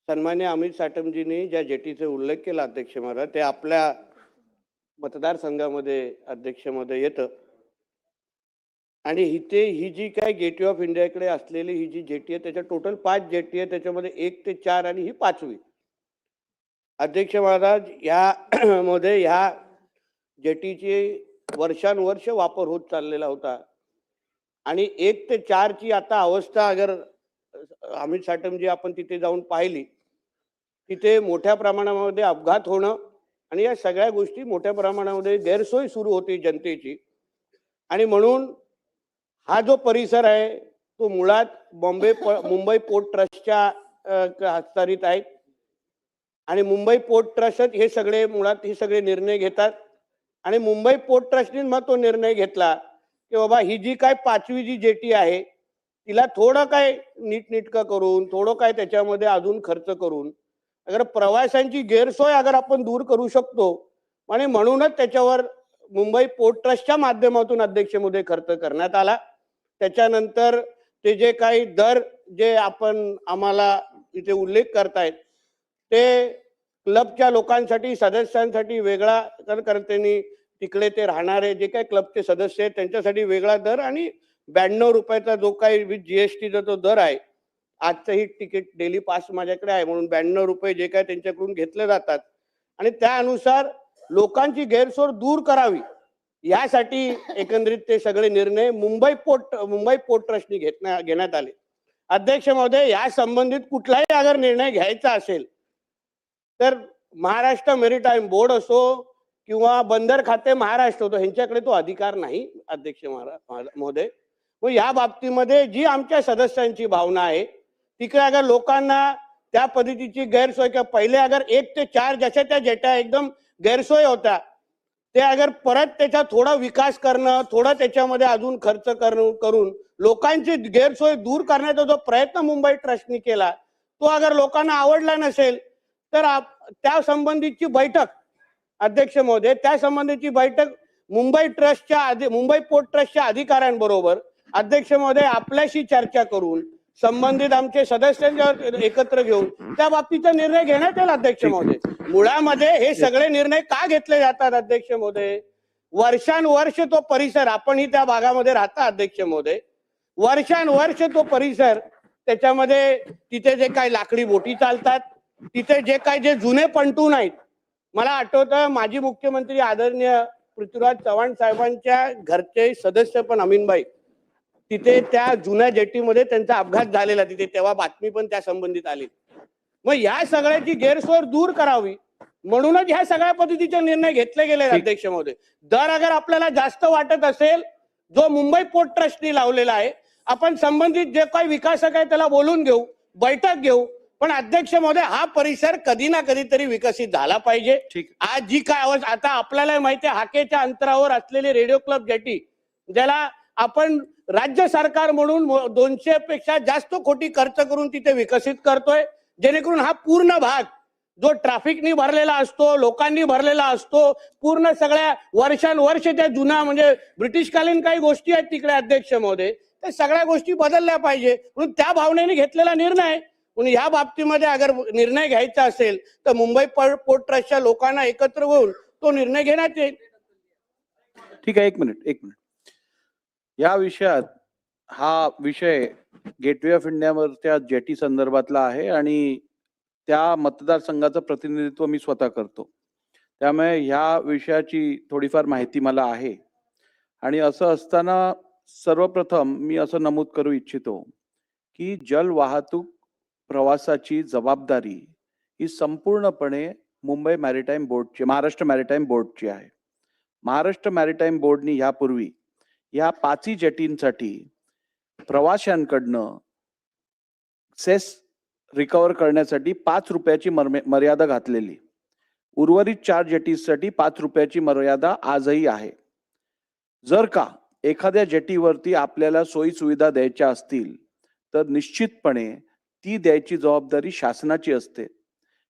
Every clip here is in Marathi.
सन्मान्य अमित साटमजींनी ज्या जेटीचा उल्लेख केला अध्यक्ष महाराज ते आपल्या मतदारसंघामध्ये अध्यक्षमध्ये येतं आणि इथे ही जी काय गेटवे ऑफ इंडियाकडे असलेली ही जी जेटी आहे त्याच्या टोटल 5 जेटी आहे, त्याच्यामध्ये 1 ते 4 आणि ही 5वी. अध्यक्ष महाराज या मध्ये ह्या जेटीची वर्षानुवर्ष वापर होत चाललेला होता आणि 1 ते 4 ची आता अवस्था अगर अमित साटमजी आपण तिथे जाऊन पाहिली, तिथे मोठ्या प्रमाणामध्ये अपघात होणं आणि या सगळ्या गोष्टी मोठ्या प्रमाणामध्ये गैरसोय सुरू होती जनतेची. आणि म्हणून हा जो परिसर आहे तो मुळात मुंबई पोर्ट ट्रस्टच्या हस्तांतरित आहे आणि मुंबई पोर्ट ट्रस्ट हे सगळे मुळात हे सगळे निर्णय घेतात आणि मुंबई पोर्ट ट्रस्टने मग तो निर्णय घेतला की बाबा ही जी काय 5वी जी जेटी आहे तिला थोडं काय नीटनेटकं करून थोडं काय त्याच्यामध्ये अजून खर्च करून अगर प्रवाशांची गैरसोय अगर आपण दूर करू शकतो आणि म्हणूनच त्याच्यावर मुंबई पोर्ट ट्रस्टच्या माध्यमातून अध्यक्ष महोदय खर्च करण्यात आला. त्याच्यानंतर ते जे काही दर जे आपण आम्हाला इथे उल्लेख करतायत ते क्लबच्या लोकांसाठी सदस्यांसाठी वेगळा तर त्यांनी तिकडे ते राहणारे जे काही क्लबचे सदस्य आहेत त्यांच्यासाठी वेगळा दर आणि 92 रुपयाचा जो काही विथ जीएसटीचा तो दर आहे. आजचंही तिकीट डेली पास माझ्याकडे आहे म्हणून 92 रुपये जे काय त्यांच्याकडून घेतले जातात आणि त्यानुसार लोकांची गैरसोय दूर करावी यासाठी एकंदरीत ते सगळे निर्णय मुंबई पोर्ट ट्रस्टने घेण्यात आले. अध्यक्ष महोदय या संबंधित कुठलाही अगर निर्णय घ्यायचा असेल तर महाराष्ट्र मेरीटाईम बोर्ड असो किंवा बंदर खाते महाराष्ट्र होतो ह्यांच्याकडे तो अधिकार नाही अध्यक्ष महोदय. व या बाबतीमध्ये जी आमच्या सदस्यांची भावना आहे तिकडे अगर लोकांना त्या पद्धतीची गैरसोय किंवा पहिले अगर 1 ते 4 जशा त्या जेट्या एकदम गैरसोय होत्या ते अगर परत त्याचा थोडा विकास करणं थोडा त्याच्यामध्ये अजून खर्च करून लोकांची गैरसोय दूर करण्याचा जो प्रयत्न मुंबई ट्रस्टने केला तो अगर लोकांना आवडला नसेल तर त्या संबंधीची बैठक अध्यक्ष महोदय त्या संबंधीची बैठक मुंबई पोर्ट ट्रस्टच्या अधिकाऱ्यांबरोबर अध्यक्ष महोदय आपल्याशी चर्चा करून संबंधित आमचे सदस्यांच्या एकत्र घेऊन त्या बाबतीचा निर्णय घेण्यात येईल अध्यक्ष महोदय. मुळामध्ये हे सगळे निर्णय का घेतले जातात अध्यक्ष महोदय? वर्षानुवर्ष तो परिसर आपणही त्या भागामध्ये राहता अध्यक्ष महोदय. वर्षानुवर्ष तो परिसर त्याच्यामध्ये तिथे जे काही लाकडी बोटी चालतात तिथे जे जुने पंटून आहेत मला आठवतं माजी मुख्यमंत्री आदरणीय पृथ्वीराज चव्हाण साहेबांच्या घरचे सदस्य पण अमीनबाई तिथे त्या जुन्या जेटीमध्ये त्यांचा अपघात झालेला तिथे तेव्हा बातमी पण त्या संबंधित आली. मग या सगळ्याची गैरसोय दूर करावी म्हणूनच ह्या सगळ्या पद्धतीचे निर्णय घेतले गेले अध्यक्ष महोदय. दर अगर आपल्याला जास्त वाटत असेल जो मुंबई पोर्ट ट्रस्टने लावलेला आहे आपण संबंधित जे काही विकासक आहे त्याला बोलून घेऊ बैठक घेऊ पण अध्यक्ष महोदय हा परिसर कधी ना कधीतरी विकसित झाला पाहिजे. आज जी काय आवाज आता आपल्याला माहिती आहे हाकेच्या अंतरावर असलेली रेडिओ क्लब जेटी ज्याला आपण राज्य सरकार म्हणून 200 पेक्षा जास्त कोटी खर्च करून तिथे विकसित करतोय जेणेकरून हा पूर्ण भाग जो ट्रॅफिकनी भरलेला असतो लोकांनी भरलेला असतो पूर्ण सगळ्या वर्षानुवर्ष त्या जुना म्हणजे ब्रिटिशकालीन काही गोष्टी आहेत तिकडे अध्यक्ष महोदय त्या सगळ्या गोष्टी बदलल्या पाहिजे म्हणून त्या भावनेने घेतलेला निर्णय. म्हणून या बाबतीमध्ये अगर निर्णय घ्यायचा असेल तर मुंबई पोर्ट ट्रस्टच्या लोकांना एकत्र होऊन तो निर्णय घेण्यात येईल. ठीक आहे एक मिनिट या विषयात हा विषय गेटवे ऑफ इंडियावरच्या जेटी संदर्भातला आहे आणि त्या मतदारसंघाचं प्रतिनिधित्व मी स्वतः करतो त्यामुळे ह्या विषयाची थोडीफार माहिती मला आहे. आणि असं असताना सर्वप्रथम मी असं नमूद करू इच्छितो की जल वाहतूक प्रवासाची जबाबदारी ही संपूर्णपणे मुंबई मॅरिटाईम बोर्डची महाराष्ट्र मॅरिटाईम बोर्डची आहे. महाराष्ट्र मॅरिटाईम बोर्डनी यापूर्वी या 5 जेटींसाठी प्रवाशांकडनं सेस रिकव्हर करण्यासाठी 5 रुपयाची मर्यादा घातलेली. उर्वरित 4 जेटीसाठी 5 रुपयाची मर्यादा आजही आहे. जर का एखाद्या जेटीवरती आपल्याला सोयी सुविधा द्यायच्या असतील तर निश्चितपणे ती द्यायची जबाबदारी शासनाची असते.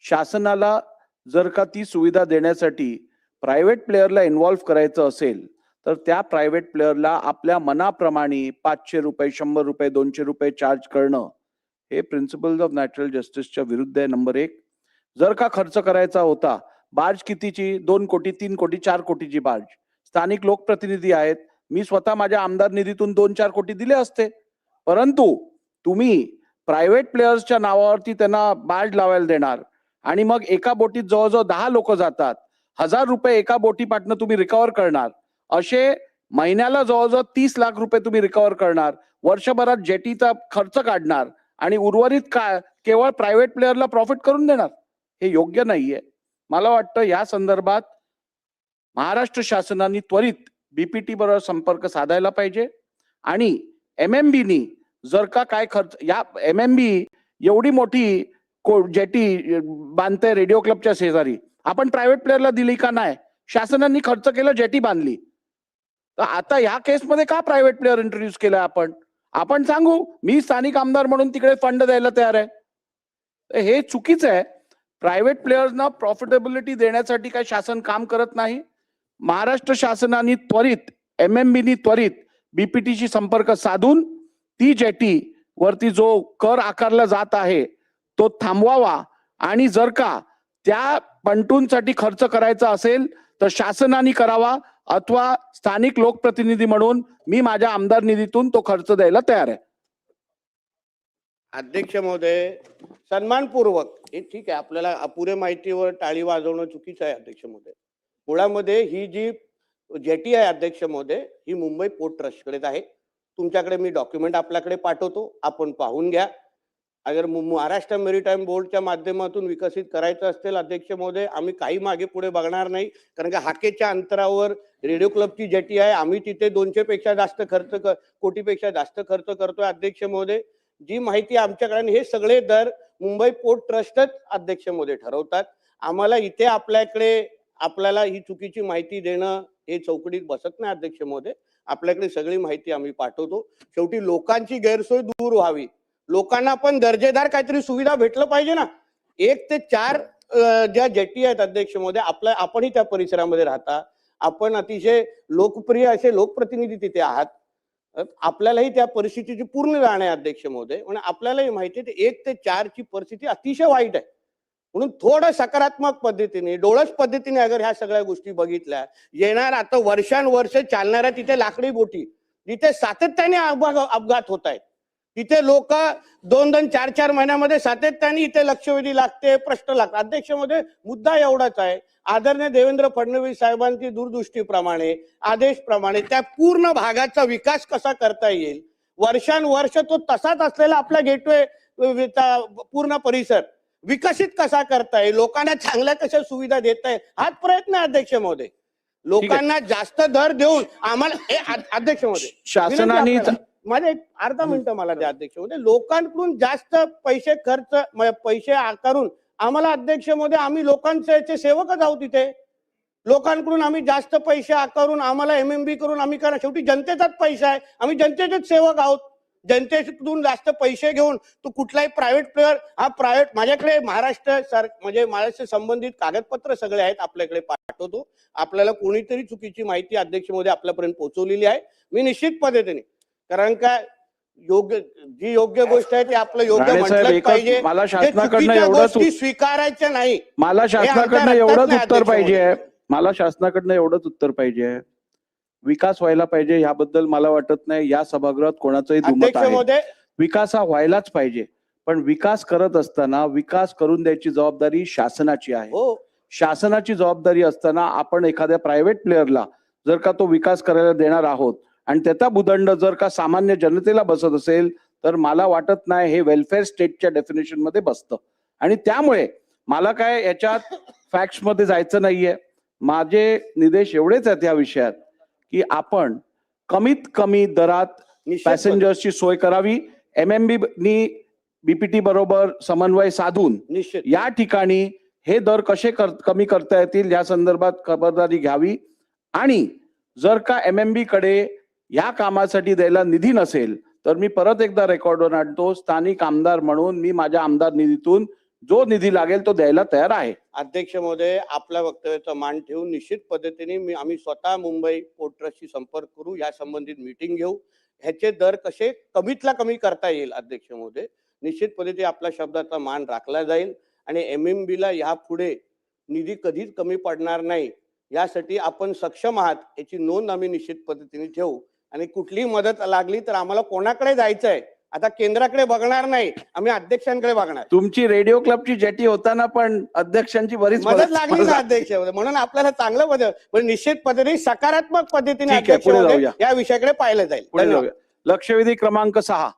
शासनाला जर का ती सुविधा देण्यासाठी प्रायव्हेट प्लेयरला इन्व्हॉल्व्ह करायचं असेल तर त्या प्रायव्हेट प्लेयरला आपल्या मनाप्रमाणे 500 रुपये 100 रुपये 200 रुपये चार्ज करणं हे प्रिन्सिपल्स ऑफ नॅचरल जस्टिसच्या विरुद्ध आहे. नंबर 1. जर का खर्च करायचा होता, बार्ज कितीची? 2 कोटी, 3 कोटी, 4 कोटीची बार्ज. स्थानिक लोकप्रतिनिधी आहेत. मी स्वतः माझ्या आमदार निधीतून 2-4 कोटी दिले असते. परंतु तुम्ही प्रायव्हेट प्लेयर्सच्या नावावरती त्यांना बार्ज लावायला देणार आणि मग एका बोटीत जवळजवळ 10 लोक जातात. 1000 रुपये एका बोटीपाटनं तुम्ही रिकव्हर करणार. असे महिन्याला जवळजवळ 30 लाख रुपये तुम्ही रिकव्हर करणार. वर्षभरात जेटीचा खर्च काढणार आणि उर्वरित केवळ प्रायव्हेट प्लेयरला प्रॉफिट करून देणार. हे योग्य नाहीये. मला वाटतं या संदर्भात महाराष्ट्र शासनाने त्वरित बीपीटी बरोबर संपर्क साधायला पाहिजे आणि एमएमबीनी जर का काय खर्च, या एमएमबी एवढी मोठी जेटी बांधते रेडिओ क्लबच्या शेजारी, आपण प्रायव्हेट प्लेयरला दिली का नाही? शासनाने खर्च केला, जेटी बांधली. तर आता ह्या केसमध्ये का प्रायव्हेट प्लेयर इंट्रोड्यूस केला आपण सांगू मी स्थानिक आमदार म्हणून तिकडे फंड द्यायला तयार आहे. हे चुकीचं आहे. प्रायव्हेट प्लेयर्सना प्रॉफिटेबिलिटी देण्यासाठी काय शासन काम करत नाही? महाराष्ट्र शासनाने त्वरित एमएमबीनी त्वरित बीपीटीशी संपर्क साधून ती जेटी वरती जो कर आकारला जात आहे तो थांबवावा आणि जर का त्या पंटूंसाठी खर्च करायचा असेल तर शासनाने करावा अथवा स्थानिक लोकप्रतिनिधी म्हणून मी माझ्या आमदार निधीतून तो खर्च द्यायला तयार आहे. अध्यक्ष महोदय, सन्मानपूर्वक हे ठीक आहे, आपल्याला अपुऱ्या माहितीवर टाळी वाजवणं चुकीचं आहे. अध्यक्ष महोदय, मुळामध्ये ही जी जेटी आहे अध्यक्ष महोदय, ही मुंबई पोर्ट ट्रस्टकडेच आहे. तुमच्याकडे मी डॉक्युमेंट आपल्याकडे पाठवतो, आपण पाहून घ्या. अगर महाराष्ट्र मेरीटाईम बोर्डच्या माध्यमातून विकसित करायचं असेल अध्यक्ष महोदय, आम्ही काही मागे पुढे बघणार नाही. कारण का हाकेच्या अंतरावर रेडिओ क्लबची जेटी आहे. आम्ही तिथे 200 पेक्षा जास्त कोटीपेक्षा जास्त खर्च करतोय अध्यक्ष महोदय. जी माहिती आमच्याकडे, हे सगळे दर मुंबई पोर्ट ट्रस्टच अध्यक्ष महोदय ठरवतात. आम्हाला इथे आपल्याला ही चुकीची माहिती देणं हे चौकटीत बसत नाही अध्यक्ष महोदय. आपल्याकडे सगळी माहिती आम्ही पाठवतो. शेवटी लोकांची गैरसोय दूर व्हावी, लोकांना पण दर्जेदार काहीतरी सुविधा भेटलं पाहिजे ना. 1 ते 4 ज्या जेटी आहेत अध्यक्ष महोदय, आपणही त्या परिसरामध्ये राहता, आपण अतिशय लोकप्रिय असे लोकप्रतिनिधी तिथे आहात. आपल्यालाही त्या परिस्थितीची पूर्ण जाण आहे अध्यक्ष महोदय. म्हणून आपल्यालाही माहिती आहे 1 ते 4 ची परिस्थिती अतिशय वाईट आहे. म्हणून थोडं सकारात्मक पद्धतीने, डोळस पद्धतीने अगर ह्या सगळ्या गोष्टी बघितल्या, येणार आता वर्षानुवर्ष चालणाऱ्या तिथे लाकडी बोटी जिथे सातत्याने अपघात होत आहेत, तिथे लोक 2-2, 4-4 महिन्यामध्ये सातत्याने इथे लक्षवेधी लागते, प्रश्न लागतात. अध्यक्ष महोदय, मुद्दा एवढाच आहे, आदरणीय देवेंद्र फडणवीस साहेबांची दूरदृष्टीप्रमाणे, आदेशप्रमाणे त्या पूर्ण भागाचा विकास कसा करता येईल, वर्षानुवर्ष तो तसाच असलेला आपला गेटवे पूर्ण परिसर विकसित कसा करता येईल, लोकांना चांगल्या कशा सुविधा देता येईल, हाच प्रयत्न आहे अध्यक्ष महोदय. लोकांना जास्त दर देऊन आम्हाला, अध्यक्ष महोदय शासनाने माझे 1 अर्धा मिनिट मला द्या अध्यक्ष महोदय. लोकांकडून जास्त पैसे आकारून आम्हाला अध्यक्ष महोदय, आम्ही लोकांचे सेवकच आहोत. तिथे लोकांकडून आम्ही जास्त पैसे आकारून आम्हाला एमएमबी करून आम्ही करा, शेवटी जनतेचाच पैसा आहे, आम्ही जनतेचेच सेवक आहोत. जनतेकडून जास्त पैसे घेऊन तो कुठलाही प्रायव्हेट प्लेअर माझ्याकडे महाराष्ट्र संबंधित कागदपत्र सगळे आहेत, आपल्याकडे पाठवतो. आपल्याला कोणीतरी चुकीची माहिती अध्यक्ष महोदय आपल्यापर्यंत पोहोचवलेली आहे. मी निश्चित पद्धतीने, कारण का जी योग्य गोष्ट आहे ती आपलं योग्य म्हटलंच पाहिजे. मला शासनाकडनं एवढंच स्वीकारायचं नाही. मला शासनाकडनं एवढंच उत्तर पाहिजे. मला शासनाकडनं एवढंच उत्तर पाहिजे. विकास व्हायला पाहिजे ह्याबद्दल मला वाटत नाही या सभागृहात कोणाचंही दुमत आहे. विकास हा व्हायलाच पाहिजे, पण विकास करत असताना विकास करून द्यायची जबाबदारी शासनाची आहे. शासनाची जबाबदारी असताना आपण एखाद्या प्रायव्हेट प्लेअरला जर का तो विकास करायला देणार आहोत आणि त्याचा भूदंड जर का सामान्य जनतेला बसत असेल तर मला वाटत नाही हे वेलफेअर स्टेटच्या डेफिनेशन मध्ये बसतं. आणि त्यामुळे मला काय याच्यात फॅक्ट्स मध्ये जायचं नाहीये. माझे निर्देश एवढेच आहेत या विषयात की आपण कमीत कमी दरात पॅसेंजर्सची सोय करावी. एमएमबी बीपीटी बरोबर समन्वय साधून या ठिकाणी हे दर कसे कमी करता येतील या संदर्भात खबरदारी घ्यावी. आणि जर का एमएमबी कडे या कामासाठी द्यायला निधी नसेल तर मी परत एकदा रेकॉर्डवर आणतो, स्थानिक आमदार म्हणून मी माझ्या आमदार निधीतून जो निधी लागेल तो द्यायला तयार आहे. अध्यक्ष महोदय, आपल्या वक्तव्याचा मान ठेवून निश्चित पद्धतीने आम्ही स्वतः मुंबई पोर्ट ट्रस्टशी संपर्क करू, या संबंधित मीटिंग घेऊ, ह्याचे दर कसे कमीतला कमी करता येईल अध्यक्ष महोदय. निश्चित पद्धती आपल्या शब्दाचा मान राखला जाईल आणि MMB ला यापुढे निधी कधीच कमी पडणार नाही यासाठी आपण सक्षम आहात याची नोंद आम्ही निश्चित पद्धतीने ठेवू आणि कुठलीही मदत लागली तर आम्हाला कोणाकडे जायचंय आता केंद्राकडे बघणार नाही, आम्ही अध्यक्षांकडे बघणार. तुमची रेडिओ क्लबची जेटी होताना पण अध्यक्षांची बरीच मदत लागली ना अध्यक्ष, म्हणून आपल्याला चांगलं मदत, पण निश्चित पद्धतीने सकारात्मक पद्धतीने ठीक आहे, अध्यक्ष पुढे महोदय जाऊया. या विषयाकडे पाहिलं जाईल. पुढे धन्यवाद. जाऊया. लक्षवेधी क्रमांक 6.